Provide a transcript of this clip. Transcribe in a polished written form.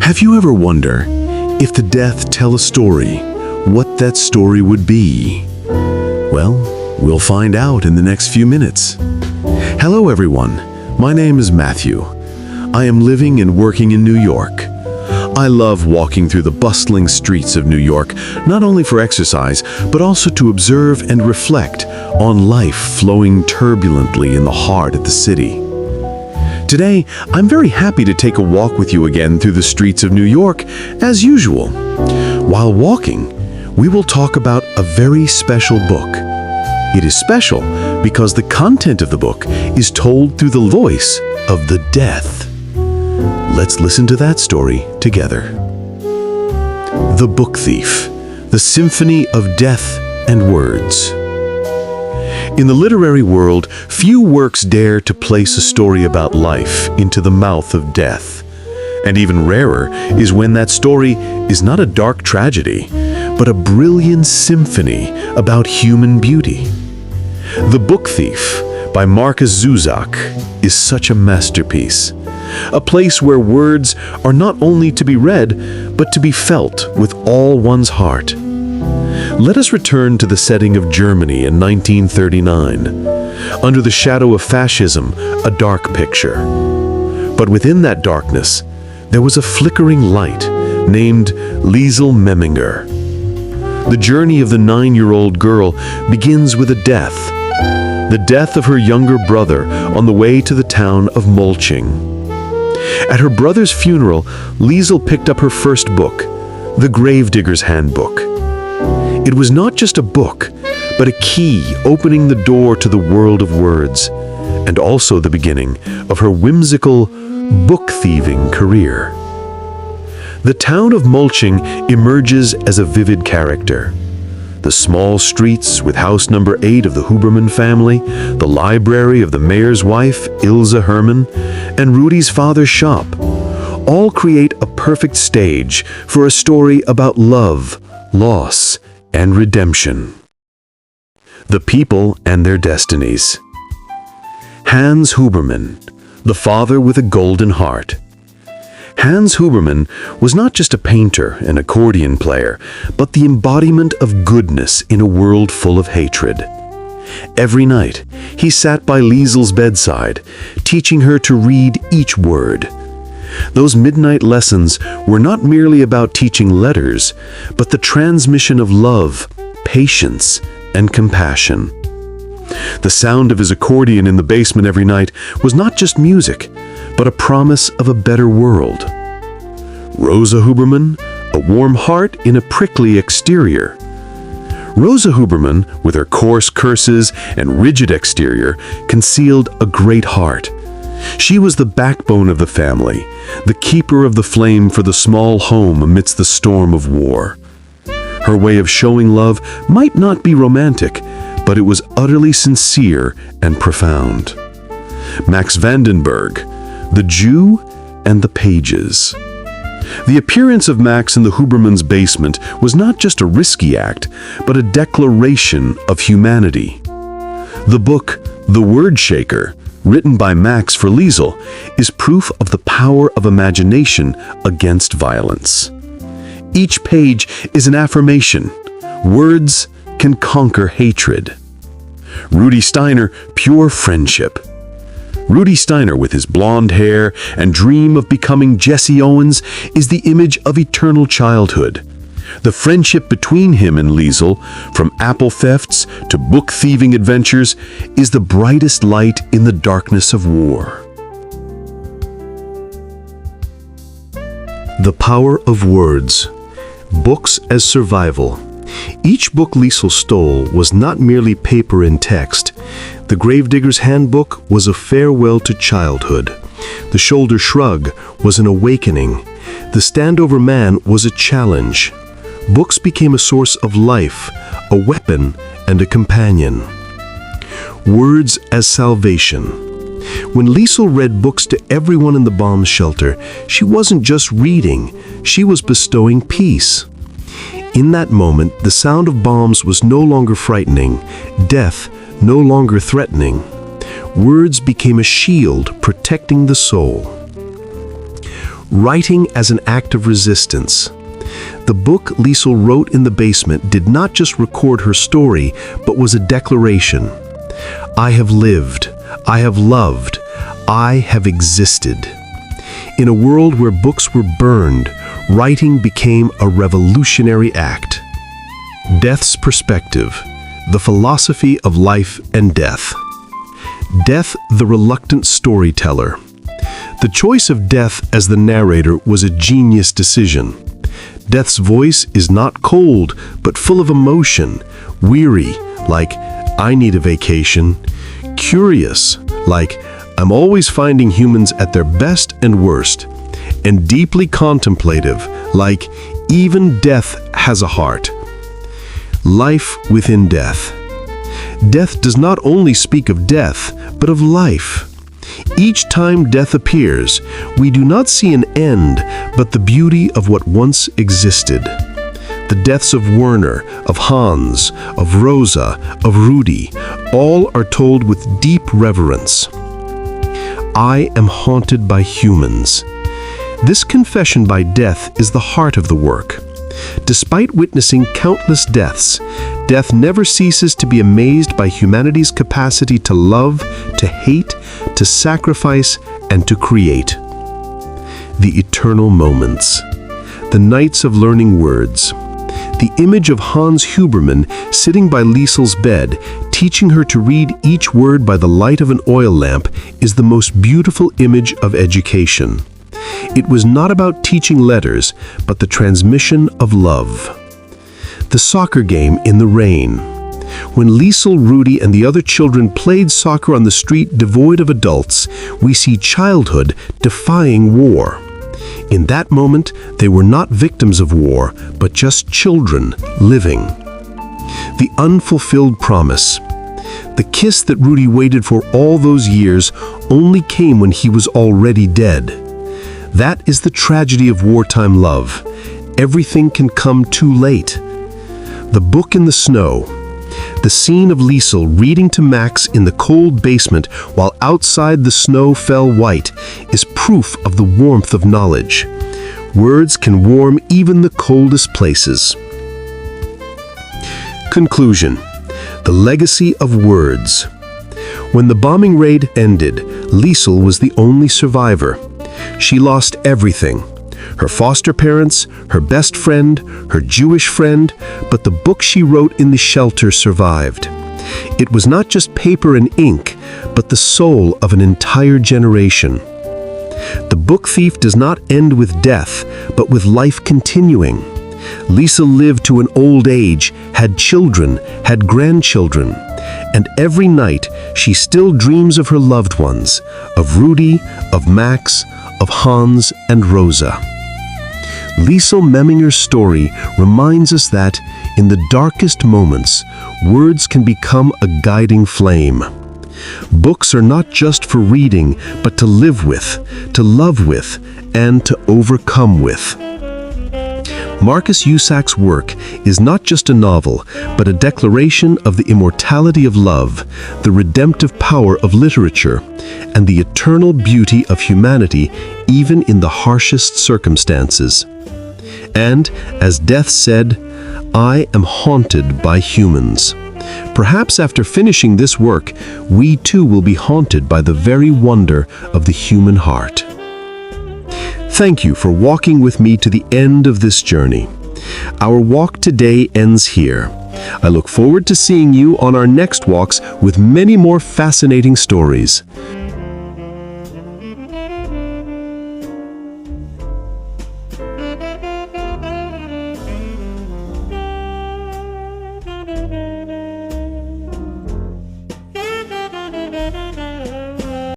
Have you ever wondered if the death tell a story, what that story would be? Well, we'll find out in the next few minutes. Hello everyone, my name is Matthew. I am living and working in New York. I love walking through the bustling streets of New York, not only for exercise, but also to observe and reflect on life flowing turbulently in the heart of the city. Today, I'm very happy to take a walk with you again through the streets of New York, as usual. While walking, we will talk about a very special book. It is special because the content of the book is told through the voice of the death. Let's listen to that story together. The Book Thief, the Symphony of Death and Words. In the literary world, few works dare to place a story about life into the mouth of death. And even rarer is when that story is not a dark tragedy, but a brilliant symphony about human beauty. The Book Thief by Markus Zusak is such a masterpiece. A place where words are not only to be read, but to be felt with all one's heart. Let us return to the setting of Germany in 1939. Under the shadow of fascism, a dark picture. But within that darkness, there was a flickering light named Liesel Memminger. The journey of the 9-year-old girl begins with a death. The death of her younger brother on the way to the town of Mulching. At her brother's funeral, Liesel picked up her first book, The Gravedigger's Handbook. It was not just a book, but a key opening the door to the world of words, and also the beginning of her whimsical book-thieving career. The town of Mulching emerges as a vivid character. The small streets with house number 8 of the Huberman family, the library of the mayor's wife, Ilse Hermann, and Rudy's father's shop, all create a perfect stage for a story about love, loss, and redemption. The people and their destinies. Hans Huberman, the father with a golden heart. Hans Huberman was not just a painter and accordion player, but the embodiment of goodness in a world full of hatred. Every night, he sat by Liesel's bedside, teaching her to read each word. Those midnight lessons were not merely about teaching letters, but the transmission of love, patience, and compassion. The sound of his accordion in the basement every night was not just music, but a promise of a better world. Rosa Huberman, a warm heart in a prickly exterior. Rosa Huberman, with her coarse curses and rigid exterior, concealed a great heart. She was the backbone of the family, the keeper of the flame for the small home amidst the storm of war. Her way of showing love might not be romantic, but it was utterly sincere and profound. Max Vandenberg, The Jew and the Pages. The appearance of Max in the Hubermans' basement was not just a risky act, but a declaration of humanity. The book, The Word Shaker, written by Max for Liesel, is proof of the power of imagination against violence. Each page is an affirmation. Words can conquer hatred. Rudy Steiner, Pure Friendship. Rudy Steiner, with his blonde hair and dream of becoming Jesse Owens, is the image of eternal childhood. The friendship between him and Liesel, from apple thefts to book-thieving adventures, is the brightest light in the darkness of war. The Power of Words. Books as Survival. Each book Liesel stole was not merely paper and text. The Gravedigger's Handbook was a farewell to childhood. The Shoulder Shrug was an awakening. The Standover Man was a challenge. Books became a source of life, a weapon, and a companion. Words as Salvation. When Liesel read books to everyone in the bomb shelter, she wasn't just reading, she was bestowing peace. In that moment, the sound of bombs was no longer frightening, death no longer threatening. Words became a shield protecting the soul. writing as an act of resistance. The book Liesl wrote in the basement did not just record her story, but was a declaration. I have lived, I have loved, I have existed. In a world where books were burned, writing became a revolutionary act. Death's perspective, the philosophy of life and death. Death, the reluctant storyteller. The choice of Death as the narrator was a genius decision. Death's voice is not cold, but full of emotion, weary, like, I need a vacation, curious, like, I'm always finding humans at their best and worst, and deeply contemplative, like, even death has a heart. Life within death. Death does not only speak of death, but of life. Each time death appears, we do not see an end, but the beauty of what once existed. The deaths of Werner, of Hans, of Rosa, of Rudi, all are told with deep reverence. I am haunted by humans. This confession by death is the heart of the work. Despite witnessing countless deaths, death never ceases to be amazed by humanity's capacity to love, to hate, to sacrifice, and to create. The eternal moments. The nights of learning words. The image of Hans Huberman sitting by Liesl's bed, teaching her to read each word by the light of an oil lamp, is the most beautiful image of education. It was not about teaching letters, but the transmission of love. The soccer game in the rain. When Liesl, Rudi, and the other children played soccer on the street devoid of adults, we see childhood defying war. In that moment, they were not victims of war, but just children living. The unfulfilled promise. The kiss that Rudi waited for all those years only came when he was already dead. That is the tragedy of wartime love. Everything can come too late. The book in the snow. The scene of Liesl reading to Max in the cold basement while outside the snow fell white is proof of the warmth of knowledge. Words can warm even the coldest places. Conclusion. The legacy of words. When the bombing raid ended, Liesl was the only survivor. She lost everything. Her foster parents, her best friend, her Jewish friend, but the book she wrote in the shelter survived. It was not just paper and ink, but the soul of an entire generation. The book thief does not end with death, but with life continuing. Liesl lived to an old age, had children, had grandchildren, and every night she still dreams of her loved ones, of Rudi, of Max, of Hans and Rosa. Liesl Memminger's story reminds us that, in the darkest moments, words can become a guiding flame. Books are not just for reading, but to live with, to love with, and to overcome with. Markus Zusak's work is not just a novel, but a declaration of the immortality of love, the redemptive power of literature, and the eternal beauty of humanity even in the harshest circumstances. And, as Death said, I am haunted by humans. Perhaps after finishing this work, we too will be haunted by the very wonder of the human heart. Thank you for walking with me to the end of this journey. Our walk today ends here. I look forward to seeing you on our next walks with many more fascinating stories.